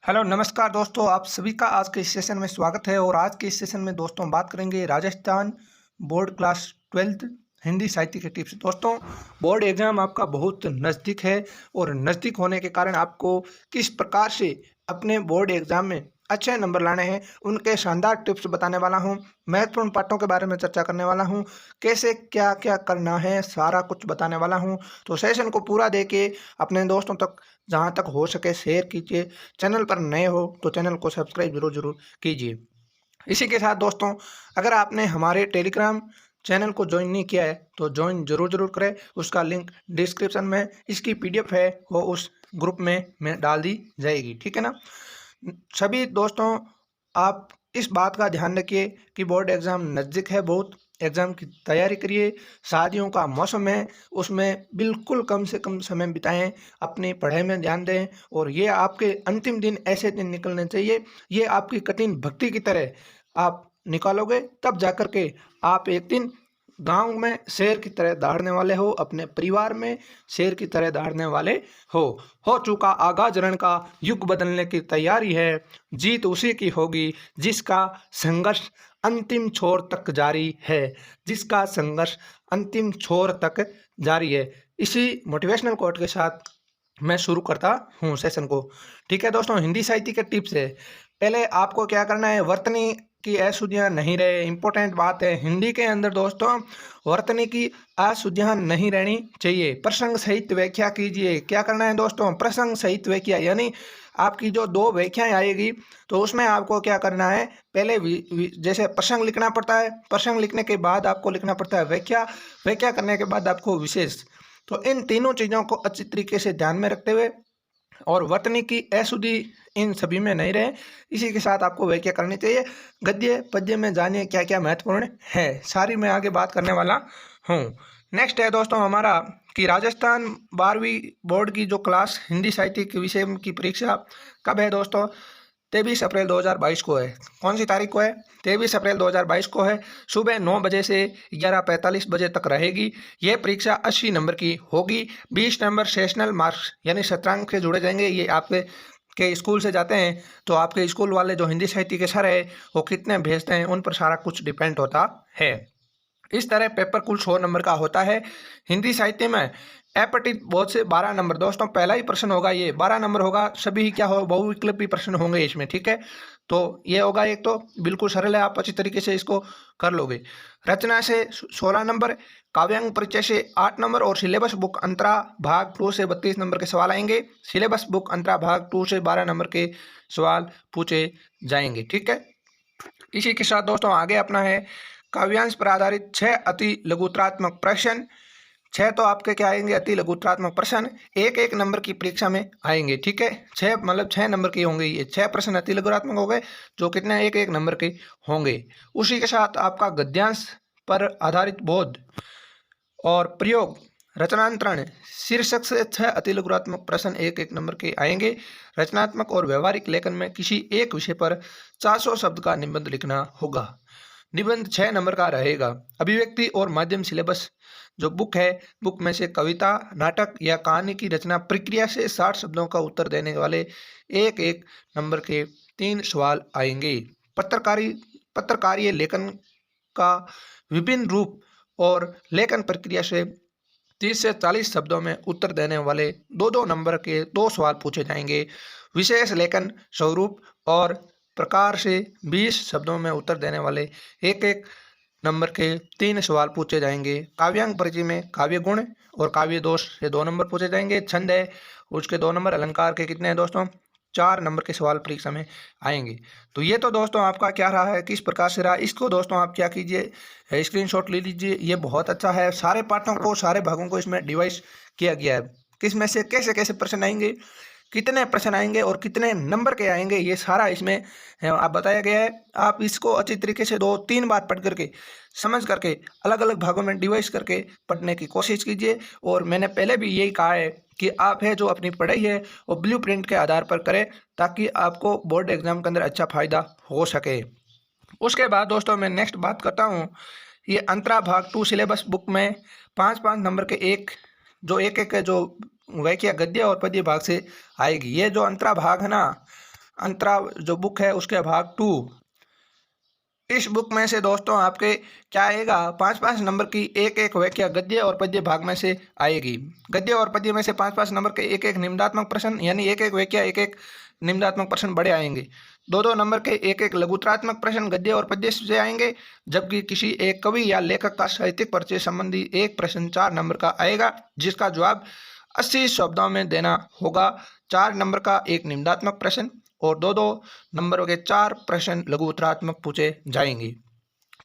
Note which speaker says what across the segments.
Speaker 1: Hello नमस्कार दोस्तों, आप सभी का आज के इस सेशन में स्वागत है। और आज के इस सेशन में दोस्तों बात करेंगे Rajasthan board class 12th Hindi साहित्य के टिप्स। दोस्तों बोर्ड एग्जाम आपका बहुत नज़दीक है और नज़दीक होने के कारण आपको किस प्रकार से अपने बोर्ड एग्जाम में अच्छे नंबर लाने हैं उनके शानदार टिप्स बताने वाला हूं। महत्वपूर्ण पाठों के बारे में चर्चा करने वाला हूं, कैसे क्या क्या करना है सारा कुछ बताने वाला हूं। तो सेशन को पूरा देके अपने दोस्तों तक जहां तक हो सके शेयर कीजिए। चैनल पर नए हो तो चैनल को सब्सक्राइब जरूर कीजिए। इसी के साथ दोस्तों, अगर आपने हमारे टेलीग्राम चैनल को ज्वाइन नहीं किया है तो ज्वाइन जरूर करें। उसका लिंक डिस्क्रिप्शन में इसकी पीडीएफ है वो उस ग्रुप में डाल दी जाएगी, ठीक है ना। सभी दोस्तों आप इस बात का ध्यान रखिए कि बोर्ड एग्ज़ाम नज़दीक है बहुत। एग्ज़ाम की तैयारी करिए। शादियों का मौसम है, उसमें बिल्कुल कम से कम समय बिताएं, अपनी पढ़ाई में ध्यान दें। और ये आपके अंतिम दिन ऐसे दिन निकलने चाहिए, ये आपकी कठिन भक्ति की तरह आप निकालोगे, तब जाकर के आप एक दिन गांव में शेर की तरह दौड़ने वाले हो, अपने परिवार में शेर की तरह दौड़ने वाले हो चुका आगाज रण का, युग बदलने की तैयारी है, जीत उसी की होगी जिसका संघर्ष अंतिम छोर तक जारी है, जिसका संघर्ष अंतिम छोर तक जारी है। इसी मोटिवेशनल कोट के साथ मैं शुरू करता हूँ सेशन को। ठीक है दोस्तों, हिंदी साहित्य के टिप्स है। पहले आपको क्या करना है, वर्तनी की अशुद्धियाँ नहीं रहे। इंपॉर्टेंट बात है हिंदी के अंदर दोस्तों, वर्तनी की अशुद्धियाँ नहीं रहनी चाहिए। प्रसंग सहित व्याख्या कीजिए। क्या करना है दोस्तों, प्रसंग सहित व्याख्या, यानी आपकी जो दो व्याख्याएं आएगी तो उसमें आपको क्या करना है, पहले जैसे प्रसंग लिखना पड़ता है, प्रसंग लिखने के बाद आपको लिखना पड़ता है व्याख्या, व्याख्या करने के बाद आपको विशेष। तो इन तीनों चीज़ों को अच्छी तरीके से ध्यान में रखते हुए और वर्तनी की अशुद्धि इन सभी में नहीं रहे, इसी के साथ आपको व्याख्या करनी चाहिए। गद्य पद्य में जानिए क्या क्या महत्वपूर्ण है, सारी मैं आगे बात करने वाला हूँ। नेक्स्ट है दोस्तों हमारा कि राजस्थान 12वीं बोर्ड की जो क्लास हिंदी साहित्य के विषय की परीक्षा कब है दोस्तों, 23 अप्रैल 2022 को है। कौन सी तारीख को है, 23 अप्रैल 2022 को है। सुबह 9 बजे से 11:45 बजे तक रहेगी। यह परीक्षा 80 नंबर की होगी। 20 नंबर सेशनल मार्क्स यानी शतरंग से जुड़े जाएंगे। ये आपके स्कूल से जाते हैं तो आपके स्कूल वाले जो हिंदी साहित्य के सर है वो कितने भेजते हैं उन पर सारा कुछ डिपेंड होता है। इस तरह पेपर कुल 100 नंबर का होता है। हिंदी साहित्य में अपठित बहुत से 12 नंबर दोस्तों, पहला ही प्रश्न होगा ये 12 नंबर होगा। सभी क्या हो, बहुविकल्पी प्रश्न होंगे इसमें, ठीक है। तो ये होगा एक, तो बिल्कुल सरल है, आप अच्छी तरीके से इसको कर लोगे। रचना से 16 नंबर, काव्यांग परिचय से 8 नंबर और सिलेबस बुक अंतरा भाग 2 से 32 नंबर के सवाल आएंगे। सिलेबस बुक अंतरा भाग 2 से 12 नंबर के सवाल पूछे जाएंगे, ठीक है। इसी के साथ दोस्तों आगे अपना है काव्यांश पर आधारित 6 अति लघुत्रात्मक प्रश्न। 6 तो आपके क्या आएंगे, अति लघुत्रात्मक प्रश्न, एक एक नंबर की परीक्षा में आएंगे, ठीक है। 6 मतलब 6 नंबर के होंगे। ये 6 प्रश्न अति लघुत्रात्मक हो गए जो कितने एक एक नंबर के होंगे। उसी के साथ आपका गद्यांश पर आधारित बोध और प्रयोग रचनांतरण शीर्षक से 6 अति लघुरात्मक प्रश्न एक एक नंबर के आएंगे। रचनात्मक और व्यवहारिक लेखन में किसी एक विषय पर 400 शब्द का निबंध लिखना होगा। निबंध 6 नंबर का रहेगा। अभिव्यक्ति और माध्यम सिलेबस जो बुक है, बुक में से कविता, नाटक या कहानी की रचना प्रक्रिया से 60 शब्दों का उत्तर देने वाले एक एक नंबर के 3 सवाल आएंगे। पत्रकारीय लेखन का विभिन्न रूप और लेखन प्रक्रिया से 30 से 40 शब्दों में उत्तर देने वाले 2-2 नंबर के 2 सवाल पूछे जाएंगे। विशेष लेखन स्वरूप और प्रकार से 20 शब्दों में उत्तर देने वाले एक एक नंबर के 3 सवाल पूछे जाएंगे। काव्यांग परिचय में काव्य गुण और काव्य दोष से 2 नंबर पूछे जाएंगे। छंद है उसके 2 नंबर। अलंकार के कितने हैं दोस्तों, 4 नंबर के सवाल परीक्षा में आएंगे। तो ये तो दोस्तों आपका क्या रहा है, किस प्रकार से रहा, इसको दोस्तों आप क्या कीजिए, स्क्रीनशॉट ले लीजिए। ये बहुत अच्छा है, सारे पाठों को, सारे भागों को इसमें डिवाइस किया गया है। किस में से कैसे कैसे प्रश्न आएंगे, कितने प्रश्न आएंगे और कितने नंबर के आएंगे, ये सारा इसमें आप बताया गया है। आप इसको अच्छी तरीके से 2-3 बार पढ़ करके, समझ करके, अलग अलग भागों में डिवाइस करके पढ़ने की कोशिश कीजिए। और मैंने पहले भी यही कहा है कि आप है जो अपनी पढ़ाई है वो ब्लू प्रिंट के आधार पर करें ताकि आपको बोर्ड एग्जाम के अंदर अच्छा फायदा हो सके। उसके बाद दोस्तों मैं नेक्स्ट बात करता हूँ, ये अंतरा भाग 2 सिलेबस बुक में 5-5 नंबर के एक एक जो वाक्य गद्य और पद्य भाग से आएगी। ये जो अंतरा भाग है ना, अंतरा जो बुक है उसके भाग 2। इस बुक में से दोस्तों आपके क्या आएगा, 5-5 नंबर की एक एक वाक्य गद्य और पद्य भाग में से आएगी। गद्य और पद्य में से 5-5 नंबर के एक एक निबंधात्मक प्रश्न, यानी एक एक वाक्य एक एक निबंधात्मक प्रश्न बड़े आएंगे। 2-2 नंबर के एक एक लघुतरात्मक प्रश्न गद्य और पद्य से आएंगे, जबकि किसी एक कवि या लेखक का साहित्यिक परिचय संबंधी एक प्रश्न 4 नंबर का आएगा, जिसका जवाब 80 शब्दों में देना होगा। 4 नंबर का एक निबंधात्मक प्रश्न और 2-2 नंबर के 4 प्रश्न लघु उत्तरात्मक पूछे जाएंगे।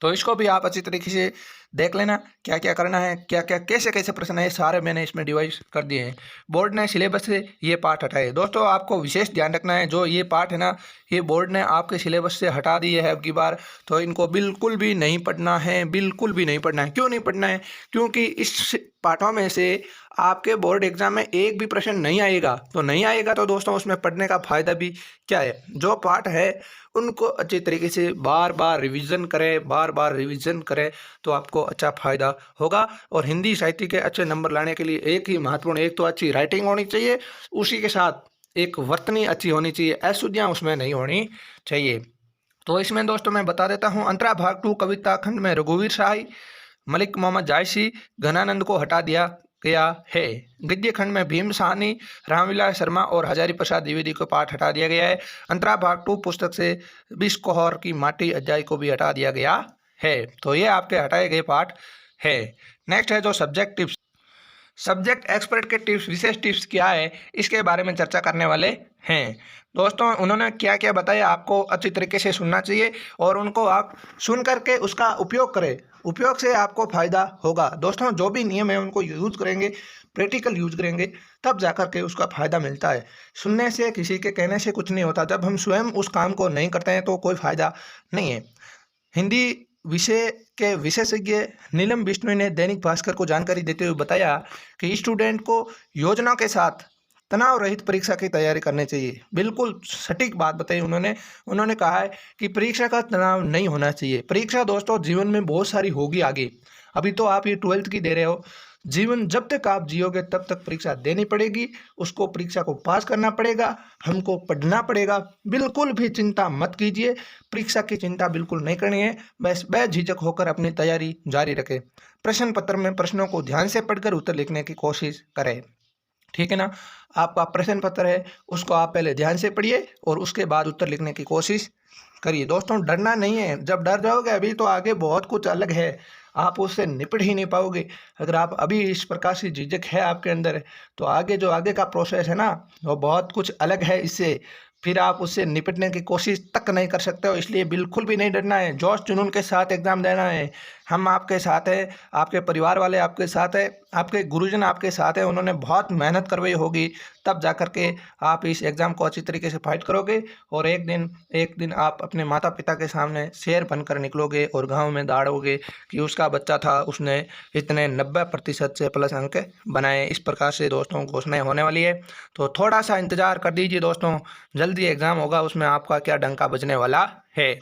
Speaker 1: तो इसको भी आप अच्छी तरीके से देख लेना, क्या क्या करना है, क्या क्या कैसे कैसे प्रश्न है, सारे मैंने इसमें डिवाइस कर दिए हैं। बोर्ड ने सिलेबस से ये पार्ट हटाए। दोस्तों आपको विशेष ध्यान रखना है, जो ये पार्ट है ना, ये बोर्ड ने आपके सिलेबस से हटा दिए है अब की बार, तो इनको बिल्कुल भी नहीं पढ़ना है, बिल्कुल भी नहीं पढ़ना है। क्यों नहीं पढ़ना है? क्योंकि इस पाठों में से आपके बोर्ड एग्जाम में एक भी प्रश्न नहीं आएगा। तो नहीं आएगा तो दोस्तों उसमें पढ़ने का फायदा भी क्या है? जो पाठ है उनको अच्छी तरीके से बार बार रिवीजन करें, बार बार रिवीजन करें, तो आपको अच्छा फायदा होगा। और हिंदी साहित्य के अच्छे नंबर लाने के लिए एक ही महत्वपूर्ण, एक तो अच्छी राइटिंग होनी चाहिए, उसी के साथ एक वर्तनी अच्छी होनी चाहिए, अशुद्धियाँ उसमें नहीं होनी चाहिए। तो इसमें दोस्तों मैं बता देता हूँ, अंतरा भाग 2 कविता खंड में रघुवीर शाही, मलिक मोहम्मद जायसी, घनानंद को हटा दिया गया है। गद्य खंड में भीम साहनी, रामविलास शर्मा और हजारी प्रसाद द्विवेदी को पाठ हटा दिया गया है। अंतरा भाग 2 पुस्तक से बिस्कोहर की माटी अध्याय को भी हटा दिया गया है। तो ये आपके हटाए गए पाठ है। नेक्स्ट है जो सब्जेक्ट टिप्स। सब्जेक्ट एक्सपर्ट के टिप्स, विशेष टिप्स क्या है, इसके बारे में चर्चा करने वाले हैं। दोस्तों उन्होंने क्या क्या बताया, आपको अच्छी तरीके से सुनना चाहिए और उनको आप सुन करके उसका उपयोग करें। उपयोग से आपको फ़ायदा होगा। दोस्तों जो भी नियम है उनको यूज़ करेंगे, प्रैक्टिकल यूज करेंगे, तब जा कर के उसका फ़ायदा मिलता है। सुनने से, किसी के कहने से कुछ नहीं होता। जब हम स्वयं उस काम को नहीं करते हैं तो कोई फ़ायदा नहीं है। हिंदी विषय के विशेषज्ञ नीलम बिश्नोई ने दैनिक भास्कर को जानकारी देते हुए बताया कि स्टूडेंट को योजना के साथ तनाव रहित परीक्षा की तैयारी करनी चाहिए। बिल्कुल सटीक बात बताई उन्होंने कहा है कि परीक्षा का तनाव नहीं होना चाहिए। परीक्षा दोस्तों जीवन में बहुत सारी होगी आगे। अभी तो आप ये 12th की दे रहे हो, जीवन जब तक आप जियोगे तब तक परीक्षा देनी पड़ेगी, उसको परीक्षा को पास करना पड़ेगा, हमको पढ़ना पड़ेगा। बिल्कुल भी चिंता मत कीजिए, परीक्षा की चिंता बिल्कुल नहीं करनी है। बस बेझिझक होकर अपनी तैयारी जारी रखें। प्रश्न पत्र में प्रश्नों को ध्यान से पढ़कर उत्तर लिखने की कोशिश करें, ठीक है ना। आपका प्रश्न पत्र है उसको आप पहले ध्यान से पढ़िए और उसके बाद उत्तर लिखने की कोशिश करिए। दोस्तों डरना नहीं है, जब डर जाओगे अभी तो आगे बहुत कुछ अलग है, आप उससे निपट ही नहीं पाओगे। अगर आप अभी इस प्रकार की झिझक है आपके अंदर, तो आगे जो आगे का प्रोसेस है ना, वो बहुत कुछ अलग है इससे। फिर आप उससे निपटने की कोशिश तक नहीं कर सकते हो। इसलिए बिल्कुल भी नहीं डरना है, जोश जुनून के साथ एग्ज़ाम देना है। हम आपके साथ हैं, आपके परिवार वाले आपके साथ हैं, आपके गुरुजन आपके साथ हैं। उन्होंने बहुत मेहनत करवाई होगी, तब जा कर के आप इस एग्ज़ाम को अच्छी तरीके से फाइट करोगे और एक दिन आप अपने माता पिता के सामने शेर बनकर निकलोगे और गांव में दौड़ोगे कि उसका बच्चा था, उसने इतने 90% से प्लस अंक बनाए। इस प्रकार से दोस्तों घोषणाएं होने वाली है, तो थोड़ा सा इंतज़ार कर दीजिए दोस्तों, जल्दी एग्ज़ाम होगा, उसमें आपका क्या डंका बजने वाला है।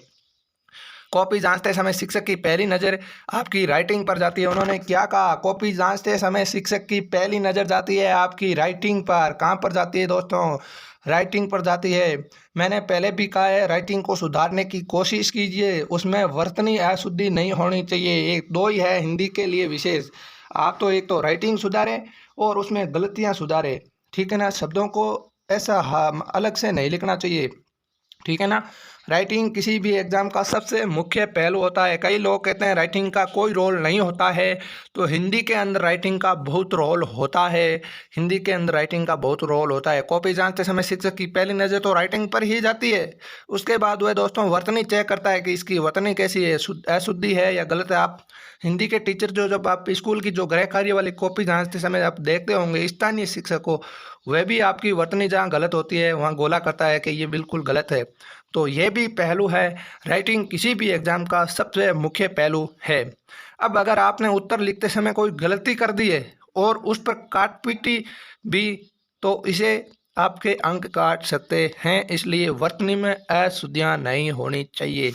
Speaker 1: कॉपी जांचते समय शिक्षक की पहली नज़र आपकी राइटिंग पर जाती है। उन्होंने क्या कहा, कॉपी जांचते समय शिक्षक की पहली नज़र जाती है आपकी राइटिंग पर। कहाँ पर जाती है दोस्तों? राइटिंग पर जाती है। मैंने पहले भी कहा है, राइटिंग को सुधारने की कोशिश कीजिए, उसमें वर्तनी अशुद्धि नहीं होनी चाहिए। एक दो ही है हिंदी के लिए विशेष। आप तो एक तो राइटिंग सुधारें और उसमें गलतियाँ सुधारें, ठीक है ना। शब्दों को ऐसा अलग से नहीं लिखना चाहिए, ठीक है ना। राइटिंग किसी भी एग्ज़ाम का सबसे मुख्य पहलू होता है। कई लोग कहते हैं राइटिंग का कोई रोल नहीं होता है, तो हिंदी के अंदर राइटिंग का बहुत रोल होता है। हिंदी के अंदर राइटिंग का बहुत रोल होता है। कॉपी जांचते समय शिक्षक की पहली नज़र तो राइटिंग पर ही जाती है। उसके बाद वह दोस्तों वर्तनी चेक करता है कि इसकी वर्तनी कैसी है, अशुद्धि है या गलत है। आप हिंदी के टीचर जो जब आप स्कूल की जो गृह कार्य वाली कॉपी जांचते समय आप देखते होंगे स्थानीय शिक्षक को, वह भी आपकी वर्तनी जहाँ गलत होती है वहाँ गोला करता है कि ये बिल्कुल गलत है। तो ये भी पहलू है, राइटिंग किसी भी एग्ज़ाम का सबसे मुख्य पहलू है। अब अगर आपने उत्तर लिखते समय कोई गलती कर दी है और उस पर काट पीटी भी, तो इसे आपके अंक काट सकते हैं। इसलिए वर्तनी में अशुद्धियाँ नहीं होनी चाहिए।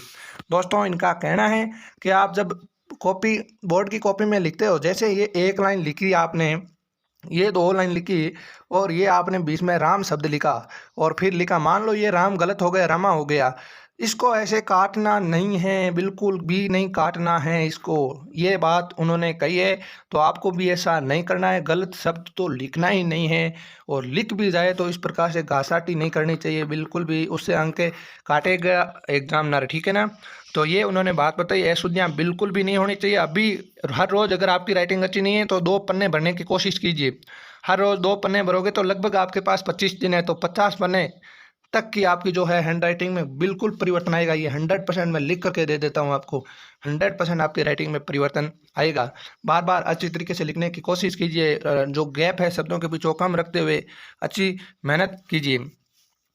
Speaker 1: दोस्तों इनका कहना है कि आप जब कॉपी, बोर्ड की कॉपी में लिखते हो, जैसे ये एक लाइन लिखी आपने, ये 2 लाइन लिखी और ये आपने बीच में राम शब्द लिखा और फिर लिखा, मान लो ये राम गलत हो गया, रमा हो गया, इसको ऐसे काटना नहीं है, बिल्कुल भी नहीं काटना है इसको। ये बात उन्होंने कही है, तो आपको भी ऐसा नहीं करना है, गलत शब्द तो लिखना ही नहीं है, और लिख भी जाए तो इस प्रकार से घासाटी नहीं करनी चाहिए बिल्कुल भी, उससे अंक काटेगा एग्जामिनर, ठीक है ना। तो ये उन्होंने बात बताई, अशुद्धियाँ बिल्कुल भी नहीं होनी चाहिए। अभी हर रोज़ अगर आपकी राइटिंग अच्छी नहीं है तो 2 पन्ने भरने की कोशिश कीजिए। हर रोज़ 2 पन्ने भरोगे तो लगभग आपके पास 25 दिन है, तो 50 पन्ने तक की आपकी जो है हैंड राइटिंग में बिल्कुल परिवर्तन आएगा। ये 100% मैं लिख करके दे देता हूँ आपको, 100% आपकी राइटिंग में परिवर्तन आएगा। बार बार अच्छी तरीके से लिखने की कोशिश कीजिए, जो गैप है शब्दों के बीच वो कम रखते हुए अच्छी मेहनत कीजिए।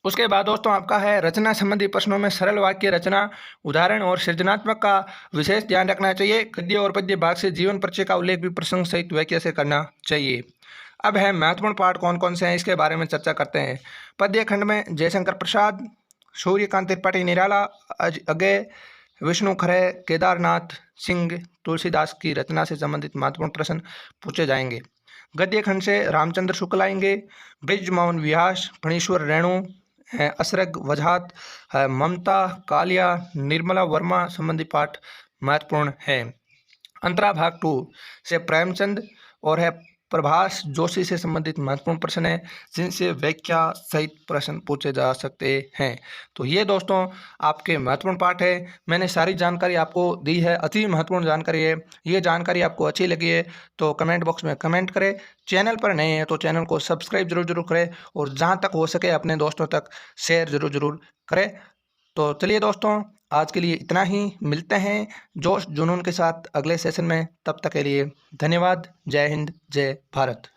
Speaker 1: उसके बाद दोस्तों आपका है रचना संबंधी प्रश्नों में सरल वाक्य रचना, उदाहरण और सृजनात्मक का विशेष ध्यान रखना चाहिए। गद्य और पद्य भाग से जीवन परिचय का उल्लेख भी प्रसंग सहित वाक्य से करना चाहिए। अब है महत्वपूर्ण पाठ कौन कौन से हैं, इसके बारे में चर्चा करते हैं। पद्य खंड में जयशंकर प्रसाद, सूर्यकांत त्रिपाठी निराला, अजय, विष्णु खरे, केदारनाथ सिंह, तुलसीदास की रचना से संबंधित महत्वपूर्ण प्रश्न पूछे जाएंगे। गद्य खंड से रामचंद्र शुक्ल आएंगे, ब्रिजमोहन व्यास, फणीश्वर रेणु, असरग वजाहत, ममता कालिया, निर्मला वर्मा संबंधी पाठ महत्वपूर्ण है। अंतरा भाग 2 से प्रेमचंद और है प्रभास जोशी से संबंधित महत्वपूर्ण प्रश्न है, जिनसे व्याख्या सहित प्रश्न पूछे जा सकते हैं। तो ये दोस्तों आपके महत्वपूर्ण पाठ है, मैंने सारी जानकारी आपको दी है, अति महत्वपूर्ण जानकारी है। ये जानकारी आपको अच्छी लगी है तो कमेंट बॉक्स में कमेंट करें, चैनल पर नए हैं तो चैनल को सब्सक्राइब जरूर करें, और जहाँ तक हो सके अपने दोस्तों तक शेयर जरूर करें। तो चलिए दोस्तों, आज के लिए इतना ही, मिलते हैं जोश जुनून के साथ अगले सेशन में, तब तक के लिए धन्यवाद। जय हिंद, जय भारत।